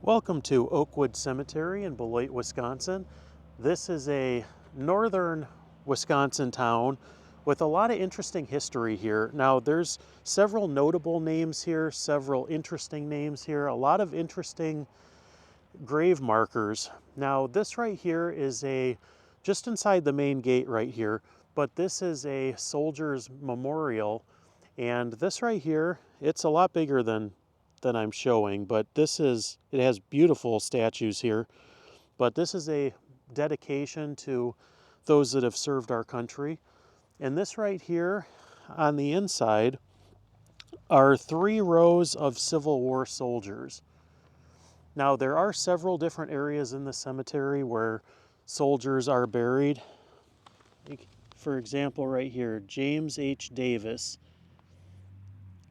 Welcome to Oakwood Cemetery in Beloit, Wisconsin. This is a northern Wisconsin town with a lot of interesting history here. Now there's several notable names here, several interesting names here, a lot of interesting grave markers. Now this right here is just inside the main gate right here, but this is a soldier's memorial, and this right here, it's a lot bigger than I'm showing, but it has beautiful statues here, but this is a dedication to those that have served our country. And this right here on the inside are 3 rows of Civil War soldiers. Now there are several different areas in the cemetery where soldiers are buried. For example, right here, James H. Davis,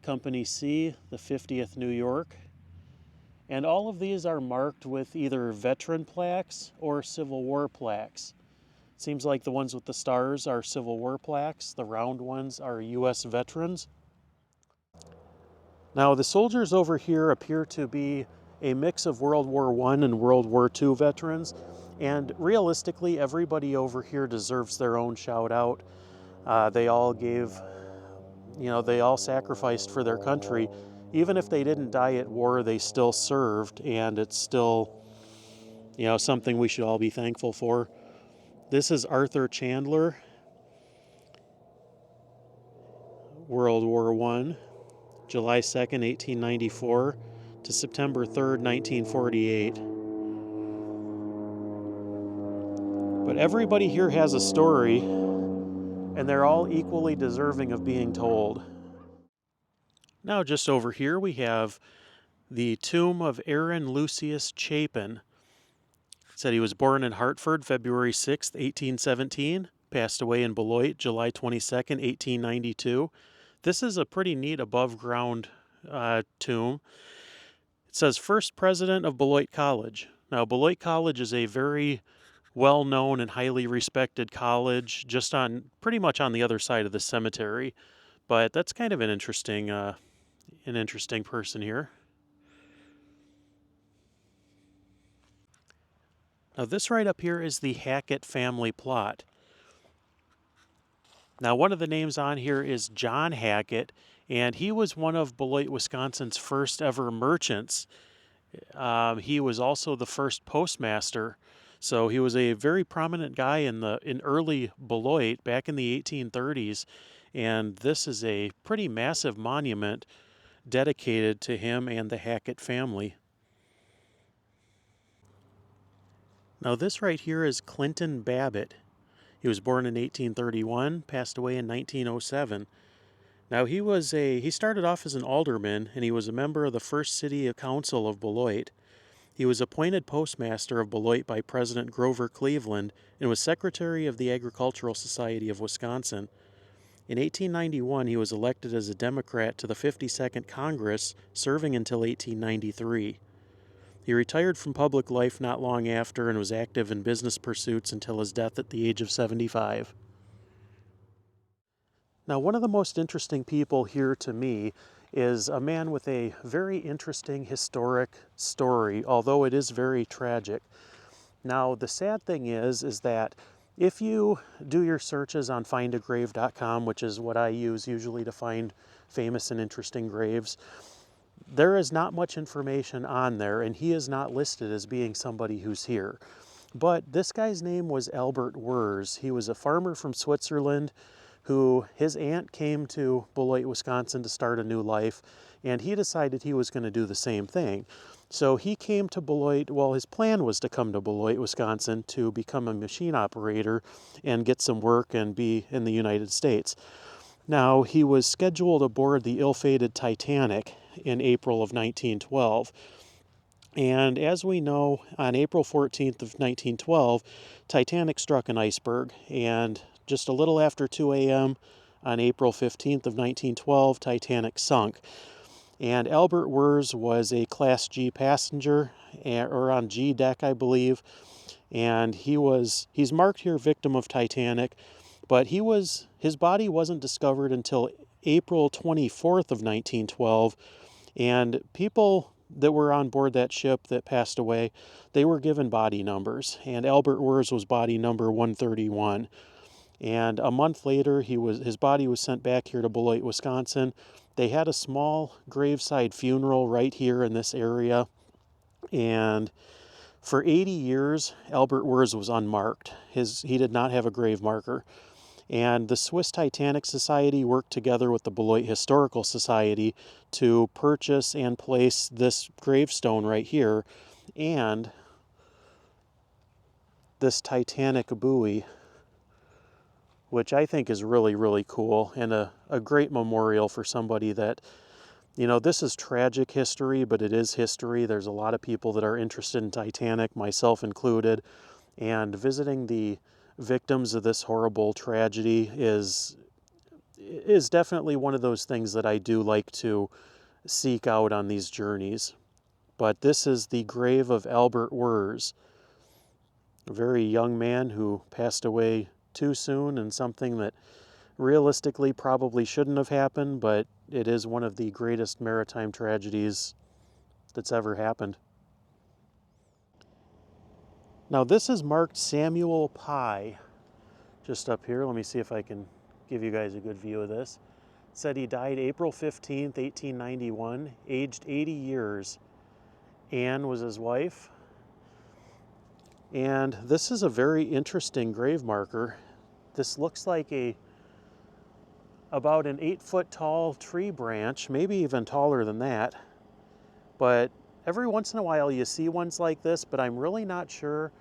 Company C, the 50th New York. And all of these are marked with either veteran plaques or Civil War plaques. It seems like the ones with the stars are Civil War plaques, the round ones are U.S. veterans. Now the soldiers over here appear to be a mix of World War I and World War II veterans, and realistically everybody over here deserves their own shout out. They all they all sacrificed for their country. Even if they didn't die at war, they still served, and it's still, something we should all be thankful for. This is Arthur Chandler, World War I, July 2nd, 1894 to September 3rd, 1948. But everybody here has a story, and they're all equally deserving of being told. Now just over here we have the tomb of Aaron Lucius Chapin. It said he was born in Hartford, February 6th, 1817, passed away in Beloit, July 22nd, 1892. This is a pretty neat above-ground tomb. It says first president of Beloit College. Now Beloit College is a very well-known and highly respected college, pretty much on the other side of the cemetery. But that's kind of an interesting person here. Now this right up here is the Hacket family plot. Now one of the names on here is John Hacket, and he was one of Beloit, Wisconsin's first ever merchants. He was also the first postmaster, so he was a very prominent guy in early Beloit back in the 1830s, and this is a pretty massive monument dedicated to him and the Hacket family. Now this right here is Clinton Babbit. He was born in 1831, passed away in 1907. Now he started off as an alderman, and he was a member of the first city council of Beloit. He was appointed postmaster of Beloit by President Grover Cleveland and was secretary of the Agricultural Society of Wisconsin. In 1891, he was elected as a Democrat to the 52nd Congress, serving until 1893. He retired from public life not long after and was active in business pursuits until his death at the age of 75. Now, one of the most interesting people here to me is a man with a very interesting historic story, although it is very tragic. Now, the sad thing is that if you do your searches on findagrave.com, which is what I use usually to find famous and interesting graves, there is not much information on there, and he is not listed as being somebody who's here. But this guy's name was Albert Wurz. He was a farmer from Switzerland his aunt came to Beloit, Wisconsin to start a new life, and he decided he was going to do the same thing. So he came to Beloit. Well, his plan was to come to Beloit, Wisconsin to become a machine operator and get some work and be in the United States. Now, he was scheduled aboard the ill-fated Titanic in April of 1912. And as we know, on April 14th of 1912, Titanic struck an iceberg and just a little after 2 a.m. on April 15th of 1912, Titanic sunk. And Albert Wurz was a Class G passenger, or on G deck, I believe. And he's marked here victim of Titanic, but his body wasn't discovered until April 24th of 1912. And people that were on board that ship that passed away, they were given body numbers. And Albert Wurz was body number 131. And a month later, his body was sent back here to Beloit, Wisconsin. They had a small graveside funeral right here in this area. And for 80 years, Albert Wurz was unmarked. He did not have a grave marker. And the Swiss Titanic Society worked together with the Beloit Historical Society to purchase and place this gravestone right here and this Titanic buoy, which I think is really, really cool and a great memorial for somebody that, this is tragic history, but it is history. There's a lot of people that are interested in Titanic, myself included, and visiting the victims of this horrible tragedy is definitely one of those things that I do like to seek out on these journeys. But this is the grave of Albert Wurz, a very young man who passed away too soon, and something that realistically probably shouldn't have happened, but it is one of the greatest maritime tragedies that's ever happened. Now this is marked Samuel Pye, just up here. Let me see if I can give you guys a good view of this. It said he died April 15th, 1891, aged 80 years. Anne was his wife. And this is a very interesting grave marker. This looks like about an 8-foot tall tree branch, maybe even taller than that. But every once in a while you see ones like this, but I'm really not sure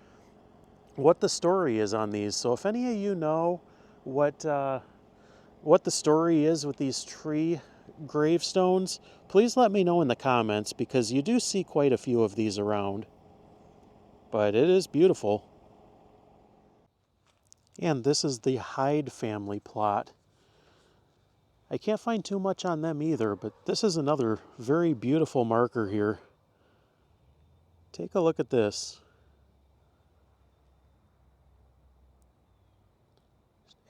what the story is on these. So if any of you know what the story is with these tree gravestones, please let me know in the comments, because you do see quite a few of these around. But it is beautiful. And this is the Hyde family plot. I can't find too much on them either, but this is another very beautiful marker here. Take a look at this.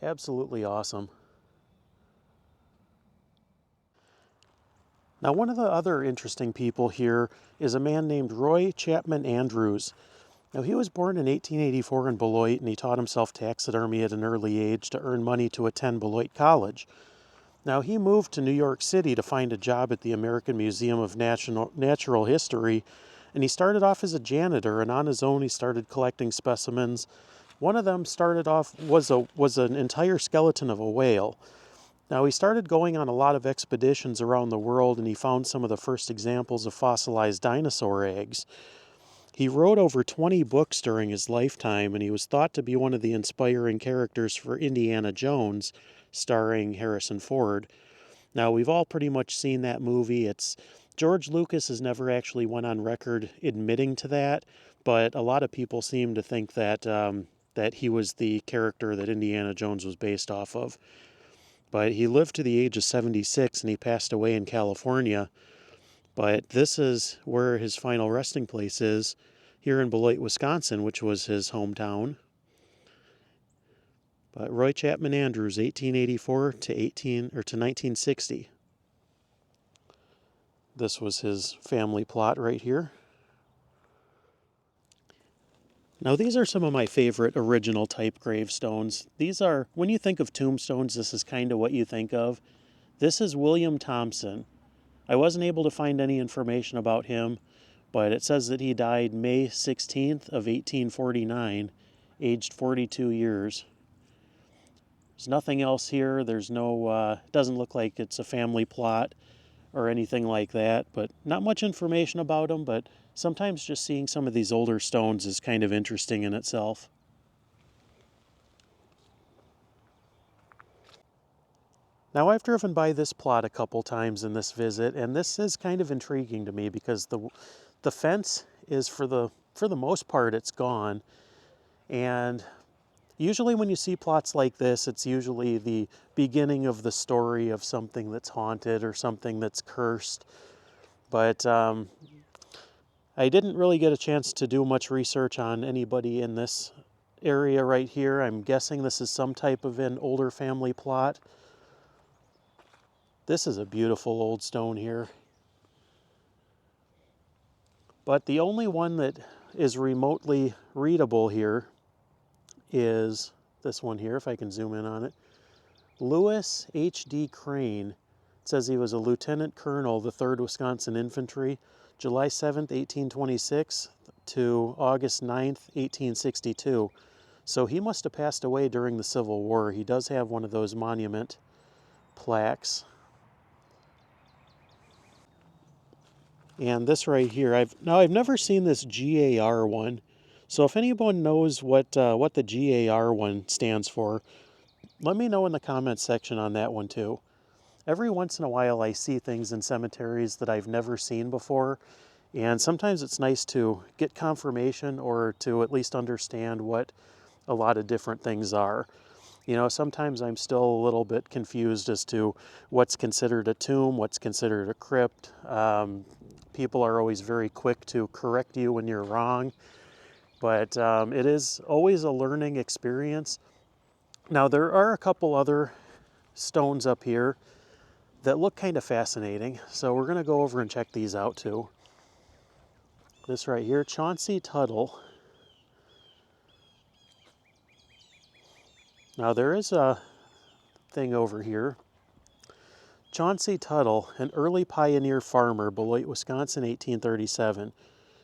Absolutely awesome. Now, one of the other interesting people here is a man named Roy Chapman Andrews. Now, he was born in 1884 in Beloit, and he taught himself taxidermy at an early age to earn money to attend Beloit College. Now, he moved to New York City to find a job at the American Museum of Natural History, and he started off as a janitor, and on his own he started collecting specimens. One of them was an entire skeleton of a whale. Now, he started going on a lot of expeditions around the world, and he found some of the first examples of fossilized dinosaur eggs. He wrote over 20 books during his lifetime, and he was thought to be one of the inspiring characters for Indiana Jones, starring Harrison Ford. Now, we've all pretty much seen that movie. George Lucas has never actually went on record admitting to that, but a lot of people seem to think that he was the character that Indiana Jones was based off of. But he lived to the age of 76, and he passed away in California. But this is where his final resting place is, here in Beloit, Wisconsin, which was his hometown. But Roy Chapman Andrews, 1884 to 1960. This was his family plot right here. Now, these are some of my favorite original type gravestones. These are, when you think of tombstones, this is kind of what you think of. This is William Thompson. I wasn't able to find any information about him, but it says that he died May 16th of 1849, aged 42 years. There's nothing else here. There's no, doesn't look like it's a family plot or anything like that, but not much information about him, but sometimes just seeing some of these older stones is kind of interesting in itself. Now, I've driven by this plot a couple times in this visit, and this is kind of intriguing to me because the fence is, for the most part, it's gone. And Usually when you see plots like this, it's usually the beginning of the story of something that's haunted or something that's cursed. But I didn't really get a chance to do much research on anybody in this area right here. I'm guessing this is some type of an older family plot. This is a beautiful old stone here. But the only one that is remotely readable here is this one here, if I can zoom in on it. Lewis H.D. Crane. It says he was a lieutenant colonel, the 3rd Wisconsin Infantry, July 7th, 1826 to August 9th, 1862. So he must have passed away during the Civil War. He does have one of those monument plaques. And this right here, I've never seen this GAR one. So if anyone knows what the GAR one stands for, let me know in the comments section on that one too. Every once in a while I see things in cemeteries that I've never seen before, and sometimes it's nice to get confirmation or to at least understand what a lot of different things are. You know, sometimes I'm still a little bit confused as to what's considered a tomb, what's considered a crypt. People are always very quick to correct you when you're wrong, but it is always a learning experience. Now, there are a couple other stones up here that look kind of fascinating, so we're going to go over and check these out too. This right here, Chauncey Tuttle. Now, there is a thing over here. Chauncey Tuttle, an early pioneer farmer, Beloit, Wisconsin, 1837.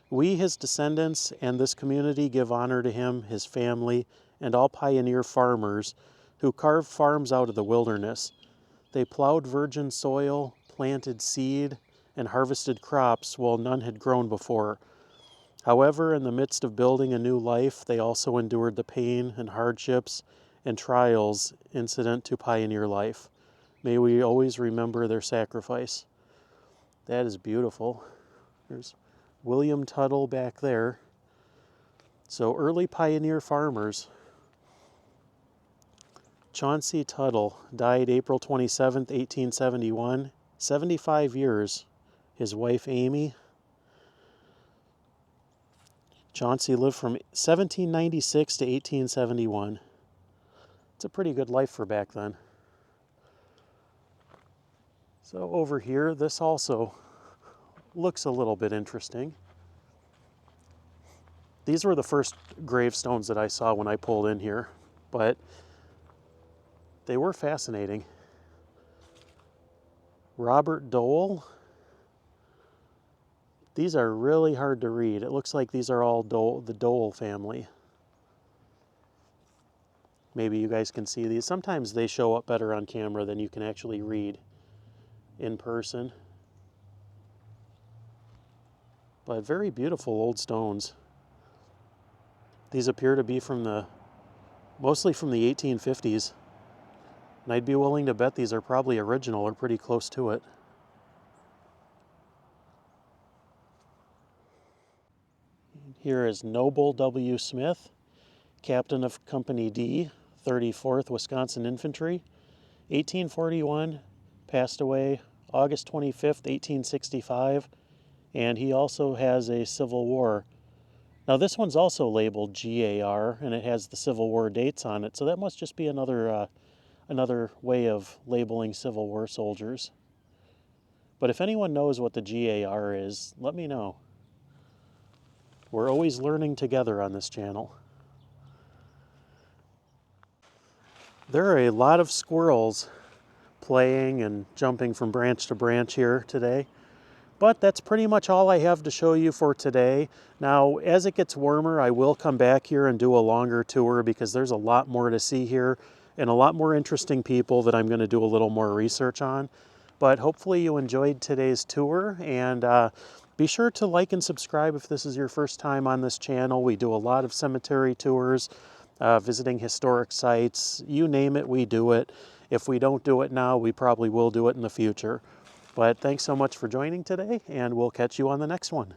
We, his descendants, and this community give honor to him, his family, and all pioneer farmers who carved farms out of the wilderness. They plowed virgin soil, planted seed, and harvested crops while none had grown before. However, in the midst of building a new life, they also endured the pain and hardships and trials incident to pioneer life. May we always remember their sacrifice. That is beautiful. There's William Tuttle back there. So early pioneer farmers. Chauncey Tuttle died April 27th, 1871. 75 years. His wife Amy. Chauncey lived from 1796 to 1871. It's a pretty good life for back then. So over here, this also looks a little bit interesting. These were the first gravestones that I saw when I pulled in here, but they were fascinating. Robert Dole. These are really hard to read. It looks like these are all the Dole family. Maybe you guys can see these. Sometimes they show up better on camera than you can actually read in person. But very beautiful old stones. These appear to be mostly from the 1850s. And I'd be willing to bet these are probably original or pretty close to it. Here is Noble W. Smith, Captain of Company D, 34th Wisconsin Infantry, 1841, passed away August 25th, 1865, and he also has a Civil War. Now this one's also labeled GAR, and it has the Civil War dates on it, so that must just be another way of labeling Civil War soldiers. But if anyone knows what the GAR is, let me know. We're always learning together on this channel. There are a lot of squirrels playing and jumping from branch to branch here today. But that's pretty much all I have to show you for today. Now, as it gets warmer, I will come back here and do a longer tour because there's a lot more to see here and a lot more interesting people that I'm going to do a little more research on. But hopefully you enjoyed today's tour, and be sure to like and subscribe if this is your first time on this channel. We do a lot of cemetery tours, visiting historic sites, you name it, we do it. If we don't do it now, we probably will do it in the future. But thanks so much for joining today, and we'll catch you on the next one.